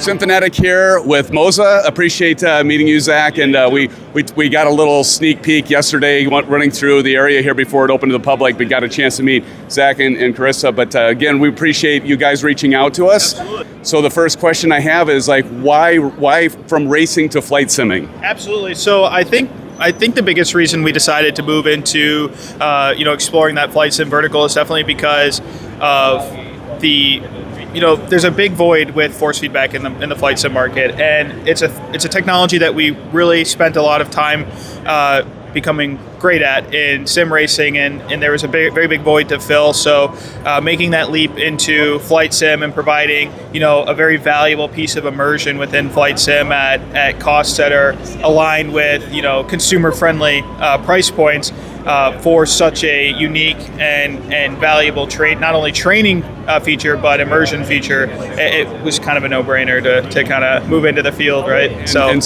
SimFanatic here with Moza. Appreciate meeting you, Zach. And we got a little sneak peek yesterday running through the area here before it opened to the public, but got a chance to meet Zach and Carissa. But again, we appreciate you guys reaching out to us. Absolutely. So the first question I have is like, why from racing to flight simming? Absolutely. So I think the biggest reason we decided to move into exploring that flight sim vertical is definitely because of there's a big void with force feedback in the flight sim market, and it's a technology that we really spent a lot of time becoming great at in sim racing, and there was a very big void to fill. So making that leap into flight sim and providing a very valuable piece of immersion within flight sim at costs that are aligned with consumer friendly price points for such a unique and valuable not only training feature but immersion feature, it was kind of a no-brainer to kind of move into the field, right? And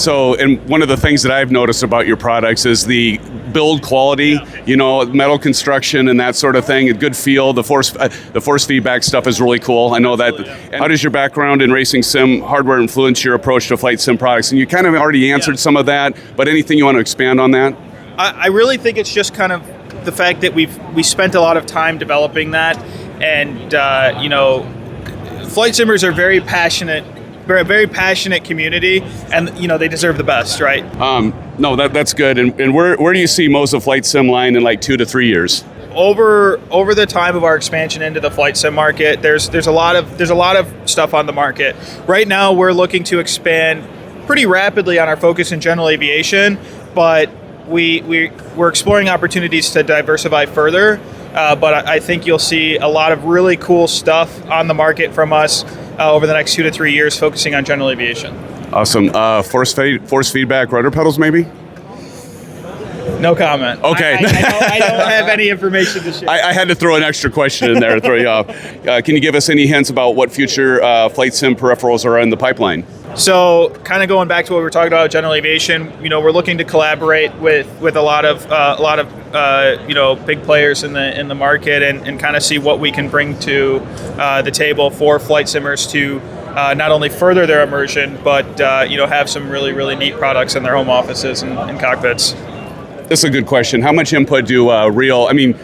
one of the things that I've noticed about your products is the build quality, metal construction and that sort of thing, a good feel. The force feedback stuff is really cool. I know that. How does your background in racing sim hardware influence your approach to flight sim products? And you kind of already answered some of that, but anything you want to expand on that? I really think it's just kind of the fact that we spent a lot of time developing that, and flight simmers are very passionate. We're a very passionate community, and they deserve the best, right? No, that's good. And where do you see Moza flight sim line in like 2 to 3 years? Over the time of our expansion into the flight sim market, there's a lot of stuff on the market. Right now, we're looking to expand pretty rapidly on our focus in general aviation, but we're exploring opportunities to diversify further. But I think you'll see a lot of really cool stuff on the market from us over the next 2 to 3 years, focusing on general aviation. Awesome. Force feedback rudder pedals, maybe? No comment. Okay. I don't have any information to share. I had to throw an extra question in there to throw you off. Can you give us any hints about what future flight sim peripherals are in the pipeline? So, kind of going back to what we were talking about, general aviation. We're looking to collaborate with a lot of big players in the market, and kind of see what we can bring to the table for flight simmers to not only further their immersion, but have some really neat products in their home offices and cockpits. This is a good question. How much input do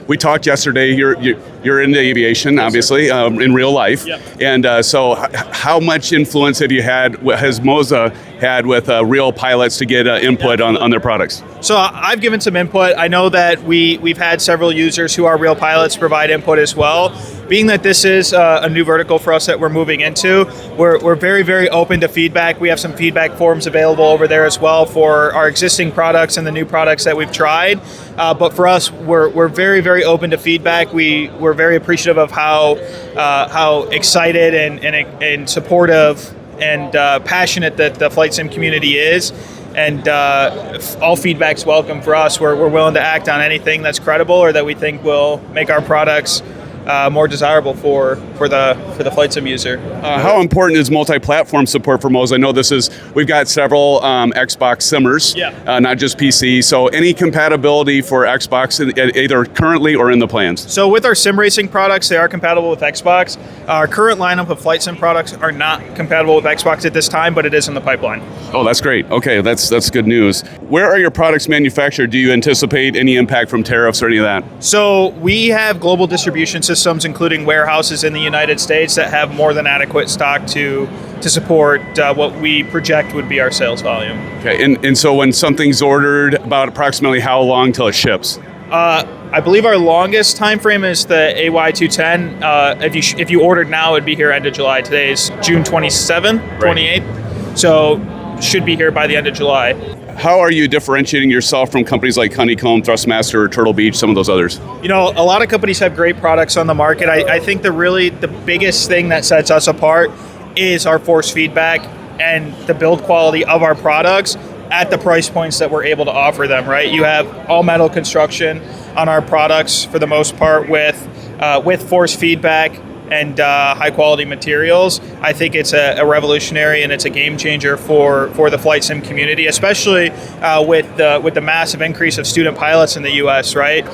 we talked yesterday, you're into aviation, obviously, in real life. Yep. And so how much influence has Moza had with real pilots to get input on their products? So I've given some input. I know that we've had several users who are real pilots provide input as well. Being that this is a new vertical for us that we're moving into, we're very open to feedback. We have some feedback forms available over there as well for our existing products and the new products that we've tried. But for us, we're very open to feedback. We're very appreciative of how excited and supportive and passionate that the flight sim community is. And all feedback's welcome for us. We're willing to act on anything that's credible or that we think will make our products more desirable for the flight sim user. How important is multi-platform support for Moza? I know we've got several Xbox simmers, not just PC. So any compatibility for Xbox, either currently or in the plans? So with our sim racing products, they are compatible with Xbox. Our current lineup of flight sim products are not compatible with Xbox at this time, but it is in the pipeline. Oh, that's great. Okay, that's good news. Where are your products manufactured? Do you anticipate any impact from tariffs or any of that? So we have global distribution systems, including warehouses in the United States that have more than adequate stock to support what we project would be our sales volume. Okay, and so when something's ordered, about approximately how long till it ships? I believe our longest time frame is the AY210. If you ordered now, it'd be here end of July. Today is June 27th, 28th. So should be here by the end of July. How are you differentiating yourself from companies like Honeycomb, Thrustmaster, or Turtle Beach, some of those others? A lot of companies have great products on the market. I think the biggest thing that sets us apart is our force feedback and the build quality of our products at the price points that we're able to offer them, right? You have all metal construction on our products for the most part with force feedback and high quality materials. I think it's a revolutionary and it's a game changer for the flight sim community, especially with the massive increase of student pilots in the U.S. Right?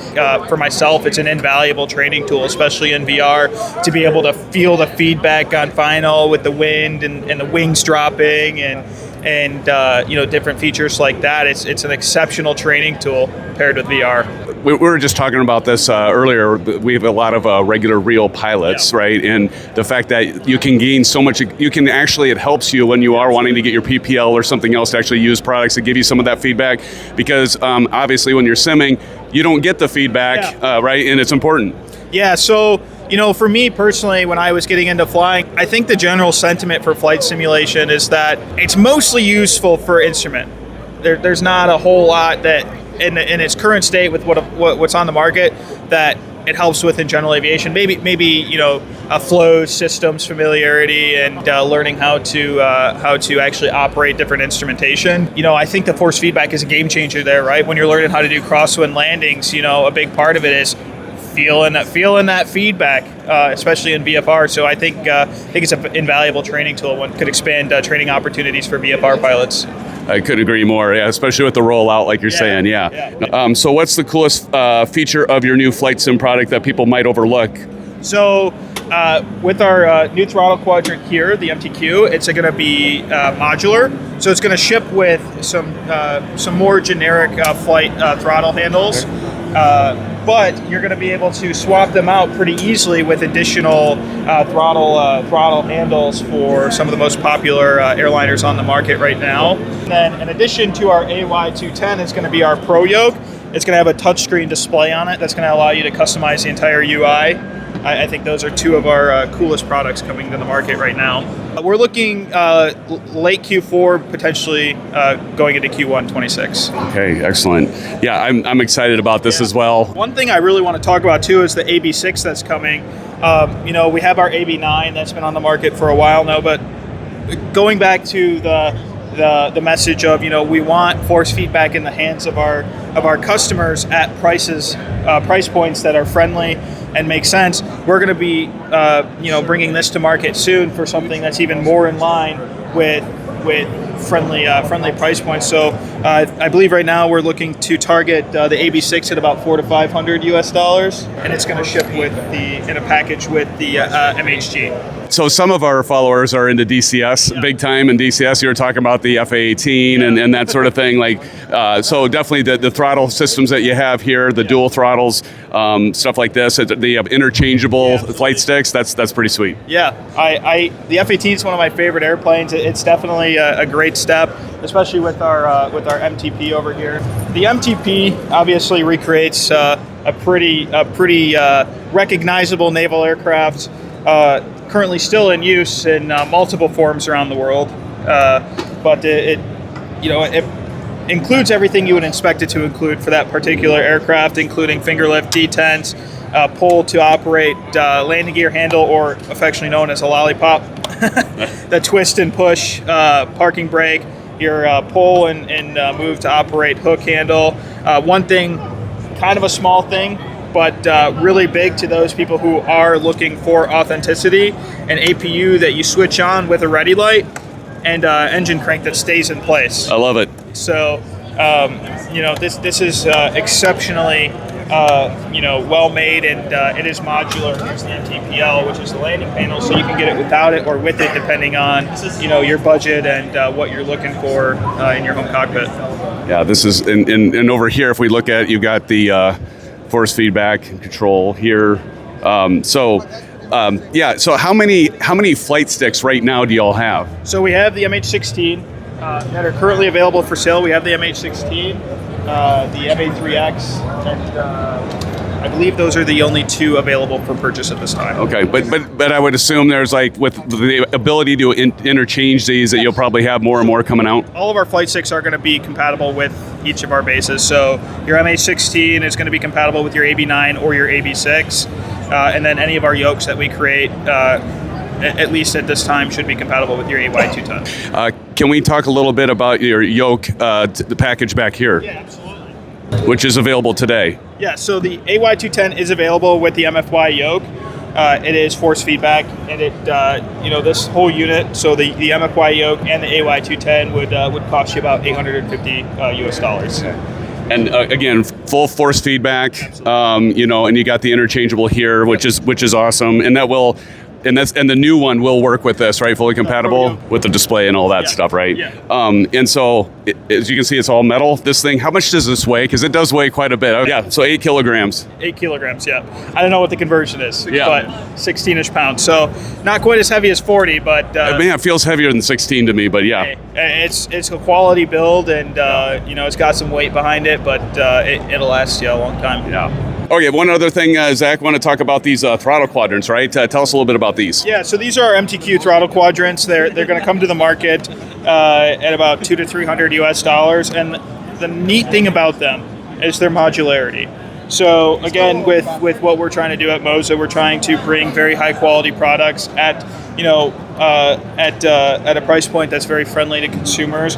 For myself, it's an invaluable training tool, especially in VR, to be able to feel the feedback on final with the wind and the wings dropping and different features like that. It's an exceptional training tool paired with VR. We were just talking about this earlier. We have a lot of regular real pilots, right? And the fact that you can gain so much, it helps you when you are wanting to get your PPL or something else to actually use products that give you some of that feedback, because obviously when you're simming, you don't get the feedback, right? And it's important. Yeah, so for me personally, when I was getting into flying, I think the general sentiment for flight simulation is that it's mostly useful for instrument. There's not a whole lot that, in its current state with what's on the market, that it helps with in general aviation. Maybe a flow systems familiarity and learning how to actually operate different instrumentation. I think the force feedback is a game changer there, right? When you're learning how to do crosswind landings, a big part of it is feeling that feedback, especially in VFR. So I think it's an invaluable training tool. One could expand training opportunities for VFR pilots. I could agree more, especially with the rollout, like you're saying, So what's the coolest feature of your new flight sim product that people might overlook? So with our new throttle quadrant here, the MTQ, it's going to be modular. So it's going to ship with some more generic flight throttle handles. But you're going to be able to swap them out pretty easily with additional throttle handles for some of the most popular airliners on the market right now. And then in addition to our AY210, it's going to be our Pro yoke. It's going to have a touchscreen display on it that's going to allow you to customize the entire UI. I think those are two of our coolest products coming to the market right now. We're looking late Q4, potentially going into Q1 26. Okay, excellent. Yeah, I'm excited about this as well. One thing I really want to talk about too is the AB6 that's coming. We have our AB9 that's been on the market for a while now, but going back to the message of we want force feedback in the hands of our customers at price points that are friendly and make sense. We're going to be bringing this to market soon for something that's even more in line with friendly price points. So I believe right now we're looking to target the AB6 at about $400 to $500 US, and it's going to ship in a package with the MHG. So some of our followers are into DCS, big time in DCS. You were talking about the FA-18 and that sort of thing. So definitely the throttle systems that you have here, the dual throttles, stuff like this, the interchangeable flight sticks. That's pretty sweet. Yeah, the F-18 is one of my favorite airplanes. It's definitely a great step, especially with our MTP over here. The MTP obviously recreates a pretty recognizable naval aircraft. Currently still in use in multiple forms around the world, but it includes everything you would expect it to include for that particular aircraft, including finger lift, detents, pull to operate, landing gear handle, or affectionately known as a lollipop, the twist and push, parking brake, your pull and move to operate hook handle. One thing, kind of a small thing, but really big to those people who are looking for authenticity, an APU that you switch on with a ready light and engine crank that stays in place. I love it. So, this is exceptionally, well made, and it is modular. Here's the MTPL, which is the landing panel, so you can get it without it or with it, depending on your budget and what you're looking for in your home cockpit. Yeah, this is and over here. If we look at, you've got the force feedback and control here. So how many flight sticks right now do y'all have? So we have the MH16 that are currently available for sale. We have the MH16, the MA3X, and I believe those are the only two available for purchase at this time. Okay, but I would assume there's with the ability to interchange these, that you'll probably have more and more coming out. All of our flight sticks are going to be compatible with each of our bases. So your MH16 is going to be compatible with your AB9 or your AB6, and then any of our yokes that we create, at least at this time, should be compatible with your AY210. Can we talk a little bit about your yoke, the package back here? Yeah, absolutely. Which is available today. Yeah, so the AY210 is available with the MFY yoke. it is force feedback, and it this whole unit, so the MFY yoke and the AY210 would cost you about $850 US. And again, full force feedback, and you got the interchangeable here, which is awesome, and the new one will work with this, right? Fully compatible with the display and all that stuff, right? Yeah. And so, as you can see, it's all metal. This thing, how much does this weigh? Because it does weigh quite a bit. Yeah, so 8 kilograms. 8 kilograms, yeah. I don't know what the conversion is, Yeah. but 16-ish pounds. So not quite as heavy as 40, but... it feels heavier than 16 to me, but yeah. It's a quality build, and it's got some weight behind it, but it'll last you a long time. Yeah. Okay, one other thing, Zach, I want to talk about these throttle quadrants, right? Tell us a little bit about these. Yeah, so these are MTQ throttle quadrants. They're going to come to the market at about $200 to $300 US, and the neat thing about them is their modularity. So again, with what we're trying to do at Moza, we're trying to bring very high quality products at a price point that's very friendly to consumers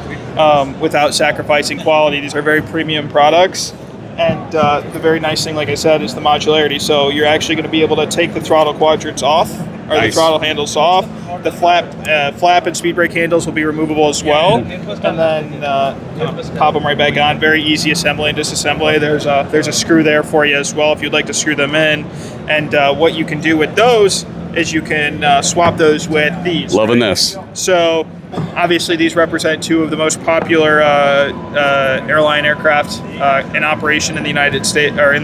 without sacrificing quality. These are very premium products. And the very nice thing, like I said, is the modularity. So you're actually going to be able to take the throttle quadrants off, or the throttle handles off. The flap and speed brake handles will be removable as well, and then pop them right back on. Very easy assembly and disassembly. There's a screw there for you as well if you'd like to screw them in. And what you can do with those is you can swap those with these. Loving this. So obviously these represent two of the most popular airline aircraft in operation in the United States, and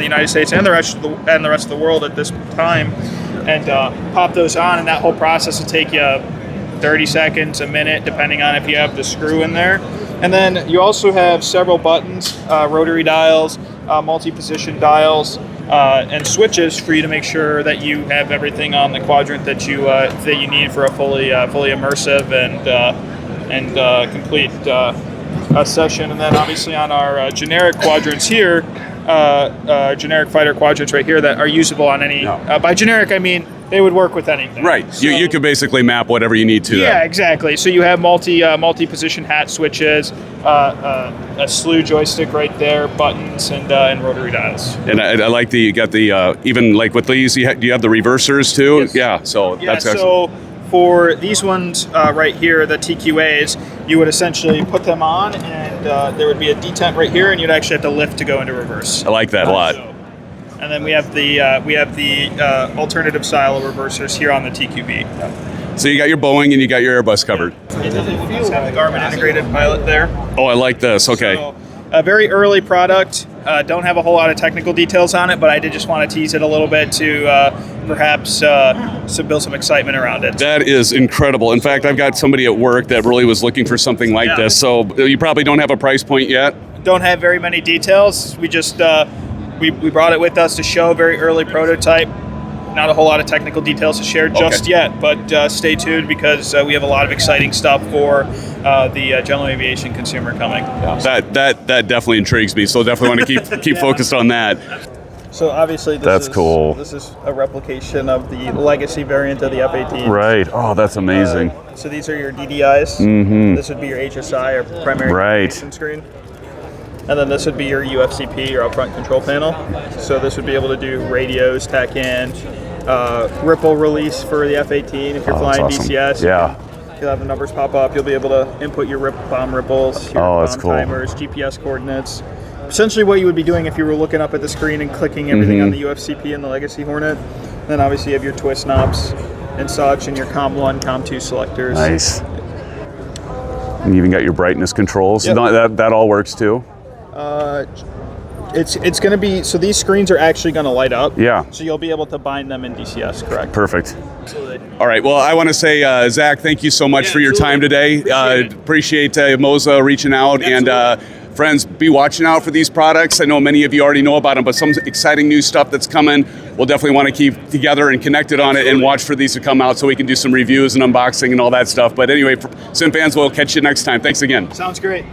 the rest of the world at this time. And pop those on, and that whole process will take you 30 seconds, a minute, depending on if you have the screw in there. And then you also have several buttons, rotary dials, multi-position dials, and switches for you to make sure that you have everything on the quadrant that you need for a fully immersive and complete session. And then obviously on our generic quadrants here, generic fighter quadrants right here that are usable on any. By generic, I mean they would work with anything. Right. So, you could basically map whatever you need to. Yeah, exactly. So you have multi-position hat switches, a slew joystick right there, buttons, and rotary dials. And I like you got the even like with these, do you have the reversers too? Yes. Yeah. So that's so for these ones right here, the TQAs, you would essentially put them on, and there would be a detent right here, and you'd actually have to lift to go into reverse. I like that a lot. And then we have the alternative style of reversers here on the TQB. So you got your Boeing and you got your Airbus covered. It doesn't feel have the Garmin integrated pilot there. Oh, I like this. Okay. So, a very early product. Don't have a whole lot of technical details on it, but I did just want to tease it a little bit to perhaps build some excitement around it. That is incredible. In fact, I've got somebody at work that really was looking for something like this. So you probably don't have a price point yet? Don't have very many details. We just we brought it with us to show a very early prototype. Not a whole lot of technical details to share just yet, but stay tuned because we have a lot of exciting stuff for the general aviation consumer coming. That definitely intrigues me. So definitely want to keep focused on that. So obviously that's cool. This is a replication of the legacy variant of the F-18. Right. Oh, that's amazing. So these are your DDIs. Mm-hmm. This would be your HSI or primary communication screen. And then this would be your UFCP, your upfront control panel. So this would be able to do radios, TACAN, ripple release for the F-18 if you're flying DCS. Yeah. You'll have the numbers pop up. You'll be able to input your bomb ripples, your bomb timers, GPS coordinates. Essentially what you would be doing if you were looking up at the screen and clicking everything on the UFCP and the Legacy Hornet. Then obviously you have your twist knobs and such, and your COM1, COM2 selectors. Nice. And you even got your brightness controls. Yep. That all works too? It's going to be, so these screens are actually going to light up. Yeah. So you'll be able to bind them in DCS, correct? Perfect. Absolutely. All right. Well, I want to say, Zach, thank you so much for your time today. Appreciate Moza reaching out. Absolutely. And friends, be watching out for these products. I know many of you already know about them, but some exciting new stuff that's coming. We'll definitely want to keep together and connected on it and watch for these to come out so we can do some reviews and unboxing and all that stuff. But anyway, SimFans, we'll catch you next time. Thanks again. Sounds great.